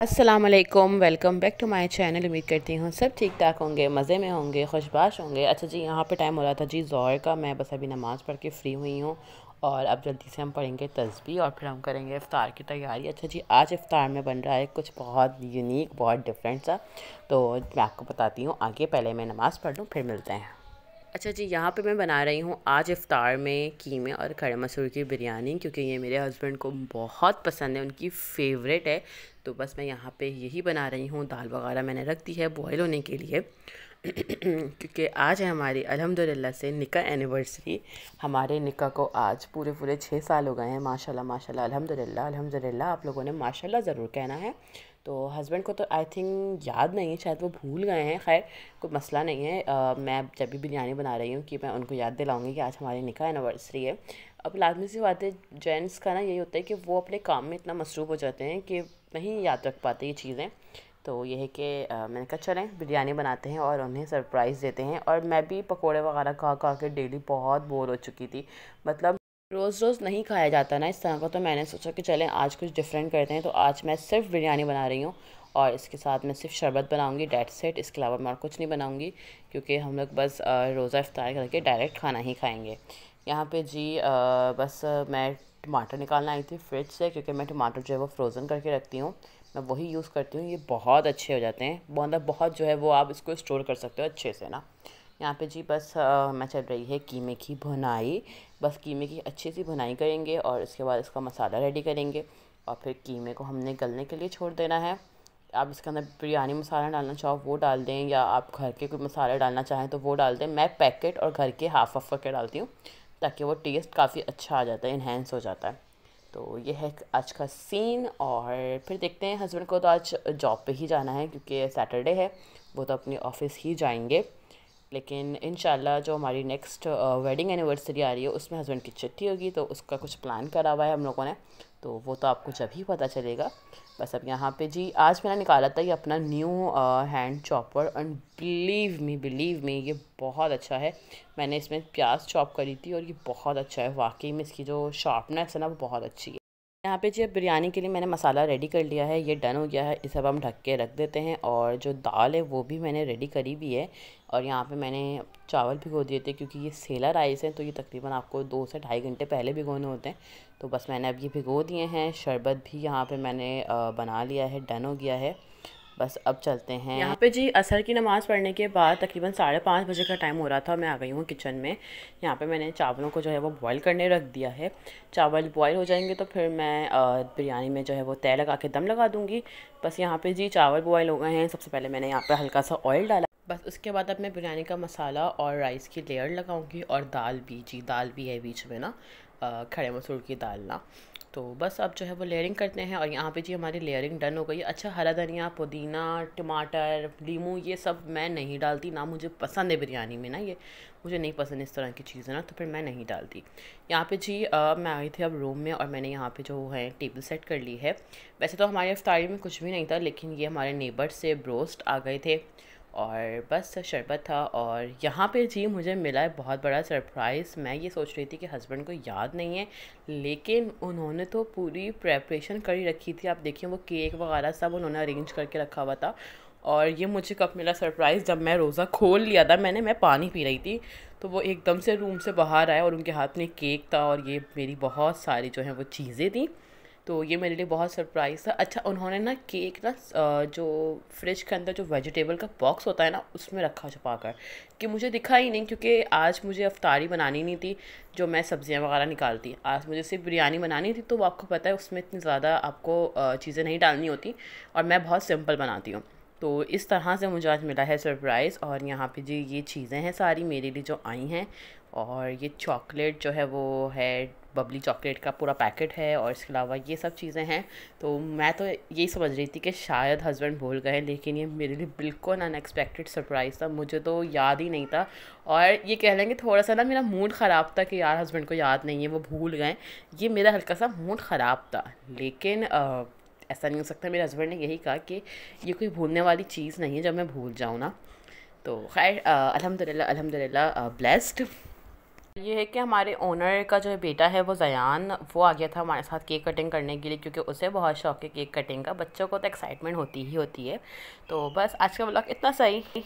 अस्सलाम वालेकुम, welcome back to my channel. उम्मीद करती हूँ सब ठीक ठाक होंगे, मज़े में होंगे, खुशबाश होंगे। अच्छा जी, यहाँ पे टाइम हो रहा था जी ज़ोहर का। मैं बस अभी नमाज़ पढ़ के फ़्री हुई हूँ और अब जल्दी से हम पढ़ेंगे तस्बीह और फिर हम करेंगे इफ़्तार की तैयारी। अच्छा जी, आज इफ़्तार में बन रहा है कुछ बहुत यूनिक, बहुत डिफरेंट सा, तो मैं आपको बताती हूँ आगे। पहले मैं नमाज़ पढ़ लूँ, फिर मिलते हैं। अच्छा जी, यहाँ पे मैं बना रही हूँ आज इफ़्तार में कीमे और खड़े मसूर की बिरयानी, क्योंकि ये मेरे हस्बैंड को बहुत पसंद है, उनकी फ़ेवरेट है। तो बस मैं यहाँ पे यही बना रही हूँ। दाल वगैरह मैंने रख दी है बॉयल होने के लिए क्योंकि आज है हमारी अल्हम्दुलिल्लाह से निकाह एनिवर्सरी। हमारे निकाह को आज पूरे पूरे 6 साल हो गए हैं। माशाल्लाह माशाल्लाह, अल्हम्दुलिल्लाह अल्हम्दुलिल्लाह। आप लोगों ने माशाल्लाह ज़रूर कहना है। तो हस्बैंड को तो आई थिंक याद नहीं है, शायद वो भूल गए हैं। खैर, कोई मसला नहीं है। मैं जब भी बिरयानी बना रही हूँ कि मैं उनको याद दिलाऊंगी कि आज हमारी निकाह एनिवर्सरी है। अब लाजमी सी बात है, जेंट्स का ना यही होता है कि वो अपने काम में इतना मसरूफ़ हो जाते हैं कि नहीं याद रख पाते ये चीज़ें। तो ये है कि मैंने कहा चलें बिरयानी बनाते हैं और उन्हें सरप्राइज़ देते हैं। और मैं भी पकोड़े वगैरह खा खा के डेली बहुत बोर हो चुकी थी। मतलब रोज़ रोज़ नहीं खाया जाता ना इस तरह का, तो मैंने सोचा कि चलें आज कुछ डिफरेंट करते हैं। तो आज मैं सिर्फ बिरयानी बना रही हूँ और इसके साथ मैं सिर्फ शरबत बनाऊँगी, डेट्स इट। इसके अलावा मैं और कुछ नहीं बनाऊँगी, क्योंकि हम लोग बस रोज़ा इफ्तार करके डायरेक्ट खाना ही खाएँगे। यहाँ पे जी बस मैं टमाटर निकालना आई थी फ्रिज से, क्योंकि मैं टमाटर जो है वो फ्रोज़न करके रखती हूँ। मैं वही यूज़ करती हूँ, ये बहुत अच्छे हो जाते हैं। मतलब बहुत जो है वो आप इसको स्टोर कर सकते हो अच्छे से ना। यहाँ पे जी बस मैं चल रही है कीमे की भुनाई। बस कीमे की अच्छी सी भुनाई करेंगे और इसके बाद इसका मसाला रेडी करेंगे और फिर कीमे को हमने गलने के लिए छोड़ देना है। आप इसके अंदर बिरयानी मसाला डालना चाहो वो डाल दें, या आप घर के कोई मसाले डालना चाहें तो वो डाल दें। मैं पैकेट और घर के हाफ़ ऑफ करके डालती हूँ, ताकि वो टेस्ट काफ़ी अच्छा आ जाता है, इन्हेंस हो जाता है। तो ये है आज का सीन। और फिर देखते हैं, हस्बैंड को तो आज जॉब पे ही जाना है क्योंकि सैटरडे है, वो तो अपनी ऑफ़िस ही जाएंगे। लेकिन इंशाल्लाह जो हमारी नेक्स्ट वेडिंग एनिवर्सरी आ रही है उसमें हस्बैंड की चिट्ठी होगी, तो उसका कुछ प्लान करा हुआ है हम लोगों ने। तो वो तो आपको जब ही पता चलेगा। बस अब यहाँ पे जी आज मैंने निकाला था ये अपना new hand chopper, and believe me ये बहुत अच्छा है। मैंने इसमें प्याज चॉप करी थी और ये बहुत अच्छा है, वाकई में इसकी जो शार्पनेस है ना वो बहुत अच्छी है। यहाँ पे जी अब बिरयानी के लिए मैंने मसाला रेडी कर लिया है, ये डन हो गया है। इसे अब हम ढक के रख देते हैं। और जो दाल है वो भी मैंने रेडी करी भी है। और यहाँ पे मैंने चावल भिगो दिए थे, क्योंकि ये सेला राइस है तो ये तकरीबन आपको 2 से ढाई घंटे पहले भिगोने होते हैं। तो बस मैंने अब ये भिगो दिए हैं। शरबत भी यहाँ पे मैंने बना लिया है, डन हो गया है। बस अब चलते हैं। यहाँ पे जी असर की नमाज़ पढ़ने के बाद तकरीबन 5:30 बजे का टाइम हो रहा था, मैं आ गई हूँ किचन में। यहाँ पे मैंने चावलों को जो है वो बॉईल करने रख दिया है। चावल बॉईल हो जाएंगे तो फिर मैं बिरयानी में जो है वो तय लगा के दम लगा दूँगी। बस यहाँ पे जी चावल बॉईल हो गए हैं। सबसे पहले मैंने यहाँ पे हल्का सा ऑयल डाला। बस उसके बाद अब मैं बिरयानी का मसाला और राइस की लेयर लगाऊंगी। और दाल भी जी, दाल भी है बीच में ना, खड़े मसूर की दाल ना। तो बस अब जो है वो लेयरिंग करते हैं। और यहाँ पे जी हमारी लेयरिंग डन हो गई। अच्छा, हरा धनिया, पुदीना, टमाटर, नींबू ये सब मैं नहीं डालती ना, मुझे पसंद है बिरयानी में ना, ये मुझे नहीं पसंद इस तरह की चीज़ें ना, तो फिर मैं नहीं डालती। यहाँ पे जी मैं आई थी अब रूम में और मैंने यहाँ पे जो है टेबल सेट कर ली है। वैसे तो हमारे इफ्तारी में कुछ भी नहीं था, लेकिन ये हमारे नेबर से ब्रोस्ट आ गए थे और बस शरबत था। और यहाँ पे जी मुझे मिला है बहुत बड़ा सरप्राइज़। मैं ये सोच रही थी कि हस्बैंड को याद नहीं है, लेकिन उन्होंने तो पूरी प्रेपरेशन करी रखी थी। आप देखिए वो केक वगैरह सब उन्होंने अरेंज करके रखा हुआ था। और ये मुझे कब मिला सरप्राइज़, जब मैं रोज़ा खोल लिया था मैं पानी पी रही थी, तो वो एकदम से रूम से बाहर आया और उनके हाथ में केक था और ये मेरी बहुत सारी जो है वो चीज़ें थी। तो ये मेरे लिए बहुत सरप्राइज़ था। अच्छा, उन्होंने ना केक ना जो फ्रिज के अंदर जो वेजिटेबल का बॉक्स होता है ना उसमें रखा छुपा कर, कि मुझे दिखा ही नहीं, क्योंकि आज मुझे अफ्तारी बनानी नहीं थी जो मैं सब्ज़ियाँ वगैरह निकालती। आज मुझे सिर्फ बिरयानी बनानी थी, तो वो आपको पता है उसमें इतनी ज़्यादा आपको चीज़ें नहीं डालनी होती और मैं बहुत सिंपल बनाती हूँ। तो इस तरह से मुझे आज मिला है सरप्राइज़। और यहाँ पे जी ये चीज़ें हैं सारी मेरे लिए जो आई हैं। और ये चॉकलेट जो है वो है, बबली चॉकलेट का पूरा पैकेट है। और इसके अलावा ये सब चीज़ें हैं। तो मैं तो यही समझ रही थी कि शायद हस्बैंड भूल गए, लेकिन ये मेरे लिए बिल्कुल अनएक्सपेक्टेड सरप्राइज़ था, मुझे तो याद ही नहीं था। और ये कह लेंगे थोड़ा सा ना मेरा मूड ख़राब था कि यार हस्बैंड को याद नहीं है, वो भूल गए। ये मेरा हल्का सा मूड ख़राब था, लेकिन ऐसा नहीं हो सकता। मेरे हस्बैंड ने यही कहा कि ये कोई भूलने वाली चीज़ नहीं है जब मैं भूल जाऊँ ना। तो खैर अल्हम्दुलिल्लाह अल्हम्दुलिल्लाह ब्लेस्ड। ये है कि हमारे ओनर का जो बेटा है वो ज़यान, वो आ गया था हमारे साथ केक कटिंग करने के लिए, क्योंकि उसे बहुत शौक है केक कटिंग का। बच्चों को तो एक्साइटमेंट होती ही होती है। तो बस आज का व्लॉग इतना सही।